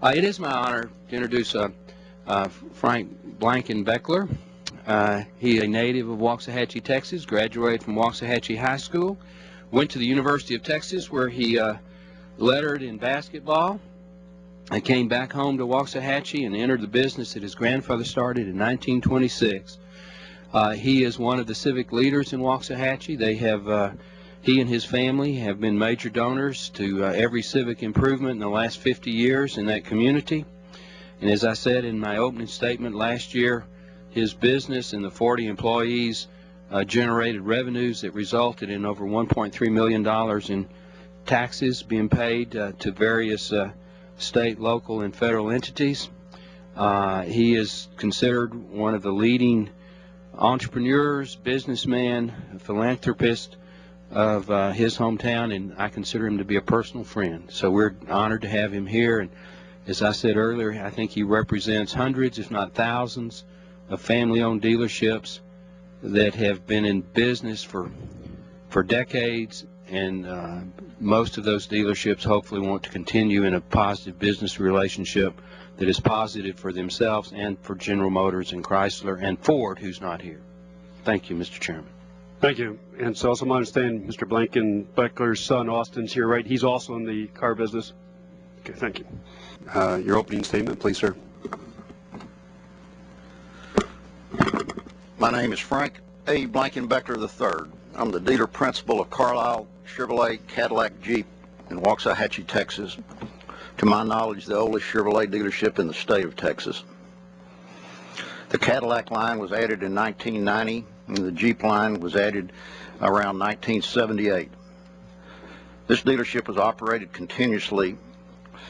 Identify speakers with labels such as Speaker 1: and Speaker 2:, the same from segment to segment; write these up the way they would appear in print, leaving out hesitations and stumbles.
Speaker 1: It is my honor to introduce Frank Blankenbeckler. He is a native of Waxahachie, Texas, graduated from Waxahachie High School, went to the University of Texas where he lettered in basketball, and came back home to Waxahachie and entered the business that his grandfather started in 1926. He is one of the civic leaders in Waxahachie. He and his family have been major donors to every civic improvement in the last 50 years in that community. And as I said in my opening statement last year, his business and the 40 employees generated revenues that resulted in over $1.3 million in taxes being paid to various state, local, and federal entities. He is considered one of the leading entrepreneurs, businessmen, philanthropists of his hometown, and I consider him to be a personal friend. So we're honored to have him here, and as I said earlier, I think he represents hundreds, if not thousands, of family-owned dealerships that have been in business for decades, and most of those dealerships hopefully want to continue in a positive business relationship that is positive for themselves and for General Motors and Chrysler and Ford, who's not here. Thank you, Mr. Chairman.
Speaker 2: Thank you. And so also I understand Mr. Blankenbeckler's son, Austin's here, right? He's also in the car business? Okay, thank you. Your opening statement, please, sir.
Speaker 3: My name is Frank A. Blankenbeckler III. I'm the dealer principal of Carlisle Chevrolet-Cadillac Jeep in Waxahachie, Texas. To my knowledge, the oldest Chevrolet dealership in the state of Texas. The Cadillac line was added in 1990, and the Jeep line was added around 1978. This dealership was operated continuously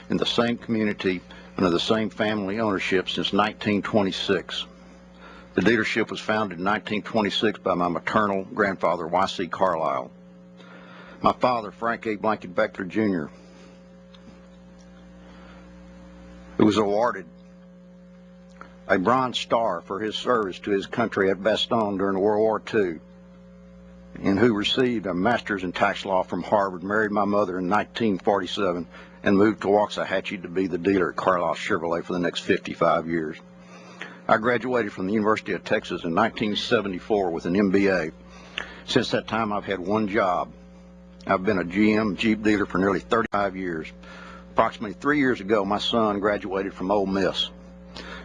Speaker 3: in the same community under the same family ownership since 1926. The dealership was founded in 1926 by my maternal grandfather, Y.C. Carlisle. My father, Frank A. Blankenbeckler, Jr., who was awarded a Bronze Star for his service to his country at Bastogne during World War II, and who received a master's in tax law from Harvard, married my mother in 1947, and moved to Waxahachie to be the dealer at Carlisle Chevrolet for the next 55 years. I graduated from the University of Texas in 1974 with an MBA. Since that time, I've had one job. I've been a GM Jeep dealer for nearly 35 years. Approximately 3 years ago, my son graduated from Ole Miss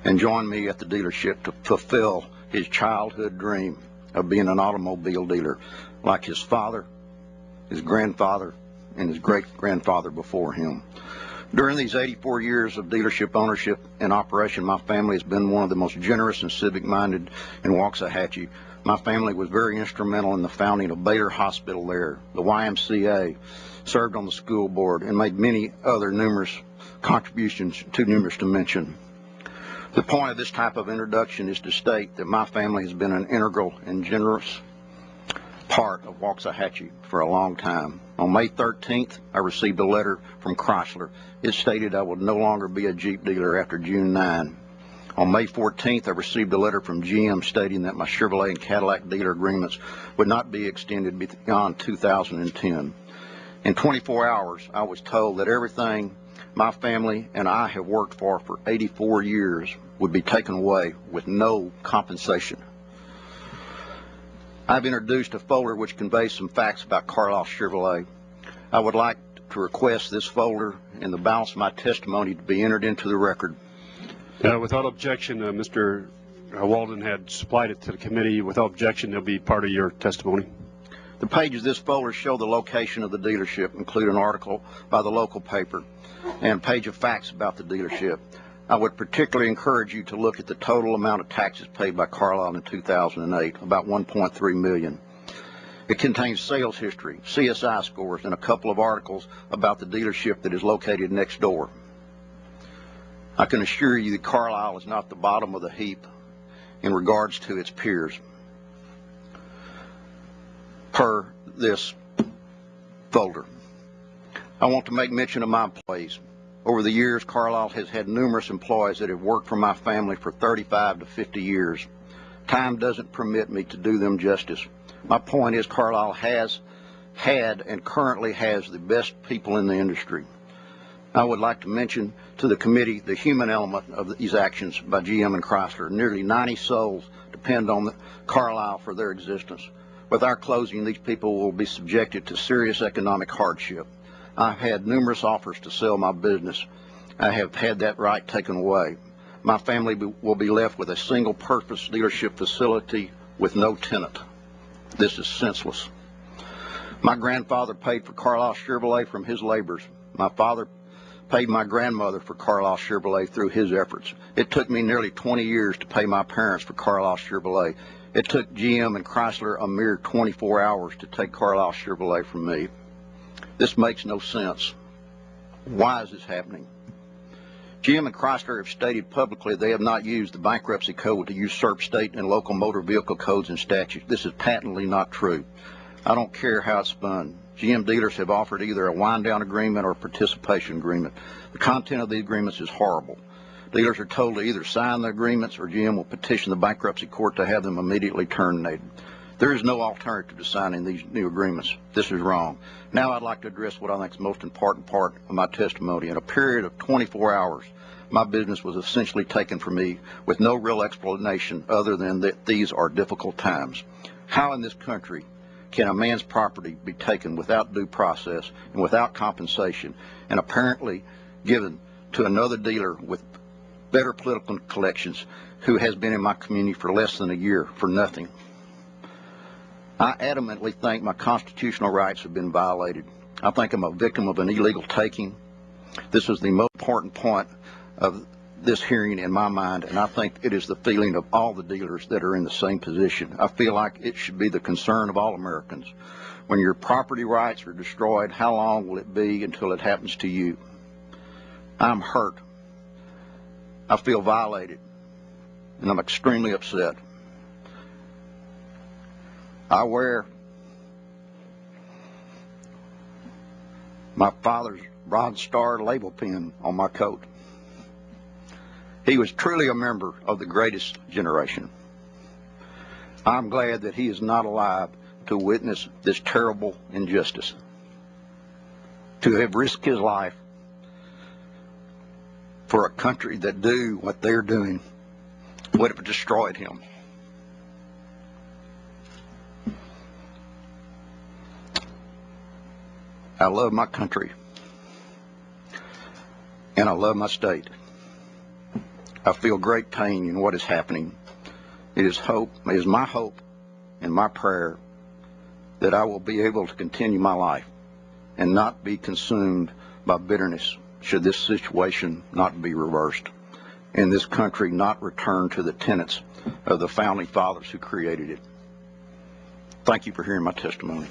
Speaker 3: and joined me at the dealership to fulfill his childhood dream of being an automobile dealer, like his father, his grandfather, and his great-grandfather before him. During these 84 years of dealership ownership and operation, my family has been one of the most generous and civic-minded in Waxahachie. My family was very instrumental in the founding of Baylor Hospital there, the YMCA, served on the school board, and made many other numerous contributions, too numerous to mention. The point of this type of introduction is to state that my family has been an integral and generous part of Waxahachie for a long time. On May 13th, I received a letter from Chrysler. It stated I would no longer be a Jeep dealer after June 9. On May 14th, I received a letter from GM stating that my Chevrolet and Cadillac dealer agreements would not be extended beyond 2010. In 24 hours, I was told that everything my family and I have worked for 84 years would be taken away with no compensation. I've introduced a folder which conveys some facts about Carlisle Chevrolet. I would like to request this folder and the balance of my testimony to be entered into the record.
Speaker 2: Without objection, Mr. Walden had supplied it to the committee. Without objection, they'll be part of your testimony.
Speaker 3: The pages of this folder show the location of the dealership, include an article by the local paper, and a page of facts about the dealership. I would particularly encourage you to look at the total amount of taxes paid by Carlisle in 2008, about $1.3 million. It contains sales history, CSI scores, and a couple of articles about the dealership that is located next door. I can assure you that Carlisle is not the bottom of the heap in regards to its peers per this folder. I want to make mention of my employees. Over the years, Carlisle has had numerous employees that have worked for my family for 35 to 50 years. Time doesn't permit me to do them justice. My point is Carlisle has had and currently has the best people in the industry. I would like to mention to the committee the human element of these actions by GM and Chrysler. Nearly 90 souls depend on Carlisle for their existence. With our closing, these people will be subjected to serious economic hardship. I've had numerous offers to sell my business. I have had that right taken away. My family will be left with a single-purpose dealership facility with no tenant. This is senseless. My grandfather paid for Carlisle Chevrolet from his labors. My father paid my grandmother for Carlisle Chevrolet through his efforts. It took me nearly 20 years to pay my parents for Carlisle Chevrolet. It took GM and Chrysler a mere 24 hours to take Carlisle Chevrolet from me. This makes no sense. Why is this happening? GM and Chrysler have stated publicly they have not used the bankruptcy code to usurp state and local motor vehicle codes and statutes. This is patently not true. I don't care how it's spun. GM dealers have offered either a wind-down agreement or a participation agreement. The content of the agreements is horrible. Dealers are told to either sign the agreements or GM will petition the bankruptcy court to have them immediately terminated. There is no alternative to signing these new agreements. This is wrong. Now I'd like to address what I think is the most important part of my testimony. In a period of 24 hours, my business was essentially taken from me with no real explanation other than that these are difficult times. How in this country can a man's property be taken without due process and without compensation and apparently given to another dealer with better political connections who has been in my community for less than a year for nothing? I adamantly think my constitutional rights have been violated. I think I'm a victim of an illegal taking. This is the most important point of this hearing in my mind, and I think it is the feeling of all the dealers that are in the same position. I feel like it should be the concern of all Americans. When your property rights are destroyed, how long will it be until it happens to you? I'm hurt. I feel violated, and I'm extremely upset. I wear my father's Bronze Star label pin on my coat. He was truly a member of the greatest generation. I'm glad that he is not alive to witness this terrible injustice. To have risked his life for a country that do what they're doing would have destroyed him. I love my country, and I love my state. I feel great pain in what is happening. It is my hope and my prayer that I will be able to continue my life and not be consumed by bitterness should this situation not be reversed and this country not return to the tenets of the founding fathers who created it. Thank you for hearing my testimony.